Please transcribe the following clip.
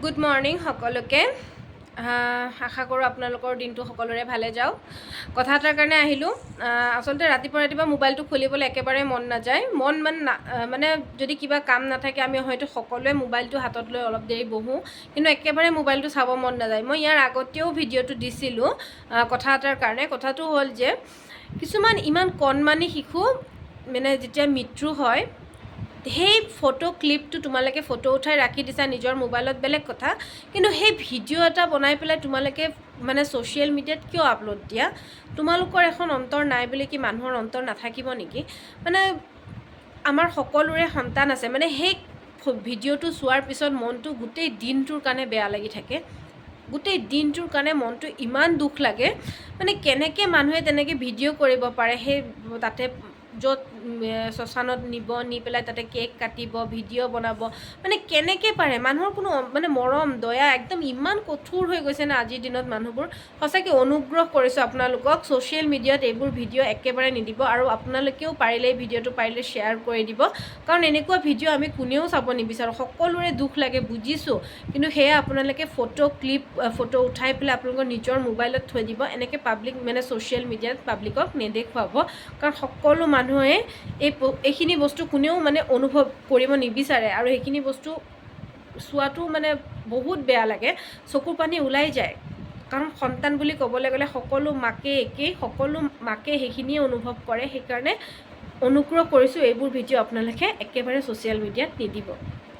Good morning সকলোকে। আশা কৰোঁ আপোনালোকৰ দিনটো সকলোৰে ভালে যাওক। কথা এটাৰ কাৰণে আহিলোঁ। আচলতে ৰাতিপুৱা মোবাইলটো খুলিবলৈ একেবাৰে মন নাযায়। মানে যদি কিবা কাম নাথাকে আমি হয়তো সকলোৱে মোবাইলটো হাতত লৈ অলপ দেৰি বহোঁ, কিন্তু একেবাৰে মোবাইলটো চাব মন নাযায়। মই ইয়াৰ আগতেও ভিডিঅ'টো দিছিলোঁ কথা এটাৰ কাৰণে। কথাটো হ'ল যে কিছুমান ইমান কণমানি শিশু মানে যেতিয়া মৃত্যু হয়, সেই ফটো ক্লিপটো তোমালোকে ফটো উঠাই ৰাখি দিছা নিজৰ মোবাইলত, বেলেগ কথা, কিন্তু সেই ভিডিঅ' এটা বনাই পেলাই তোমালোকে মানে ছ'চিয়েল মিডিয়াত কিয় আপলোড দিয়া? তোমালোকৰ এখন অন্তৰ নাই বুলি কি মানুহৰ অন্তৰ নাথাকিব নেকি? মানে আমাৰ সকলোৰে সন্তান আছে, মানে সেই ভিডিঅ'টো চোৱাৰ পিছত মনটো গোটেই দিনটোৰ কাৰণে বেয়া লাগি থাকে। গোটেই দিনটোৰ কাৰণে মনটো ইমান দুখ লাগে। মানে কেনেকৈ মানুহে তেনেকৈ ভিডিঅ' কৰিব পাৰে, সেই তাতে য'ত শ্মশানত নি পেলাই তাতে কেক কাটিব, ভিডিঅ' বনাব, মানে কেনেকৈ পাৰে? মানুহৰ কোনো মানে মৰম দয়া একদম ইমান কঠোৰ হৈ গৈছে না আজিৰ দিনত মানুহবোৰ। সঁচাকৈ অনুগ্ৰহ কৰিছোঁ আপোনালোকক, ছ'চিয়েল মিডিয়াত এইবোৰ ভিডিঅ' একেবাৰে নিদিব। আৰু আপোনালোকেও পাৰিলে এই ভিডিঅ'টো পাৰিলে শ্বেয়াৰ কৰি দিব, কাৰণ এনেকুৱা ভিডিঅ' আমি কোনেও চাব নিবিচাৰোঁ। সকলোৰে দুখ লাগে বুজিছোঁ, কিন্তু সেয়া আপোনালোকে ফটো উঠাই পেলাই আপোনালোকৰ নিজৰ মোবাইলত থৈ দিব। এনেকৈ পাব্লিক মানে ছ'চিয়েল মিডিয়াত পাব্লিকক নেদেখুৱাব, কাৰণ সকলো মানুহে এইখিনি বস্তু কোনেও মানে অনুভৱ কৰিব নিবিচাৰে, আৰু সেইখিনি বস্তু চোৱাটো মানে বহুত বেয়া লাগে, চকুৰ পানী ওলাই যায়। কাৰণ সন্তান বুলি ক'বলৈ গ'লে সকলো মাকে একেই, সকলো মাকে সেইখিনিয়ে অনুভৱ কৰে। সেইকাৰণে অনুগ্ৰহ কৰিছোঁ এইবোৰ ভিডিঅ' আপোনালোকে একেবাৰে ছ'চিয়েল মিডিয়াত নিদিব।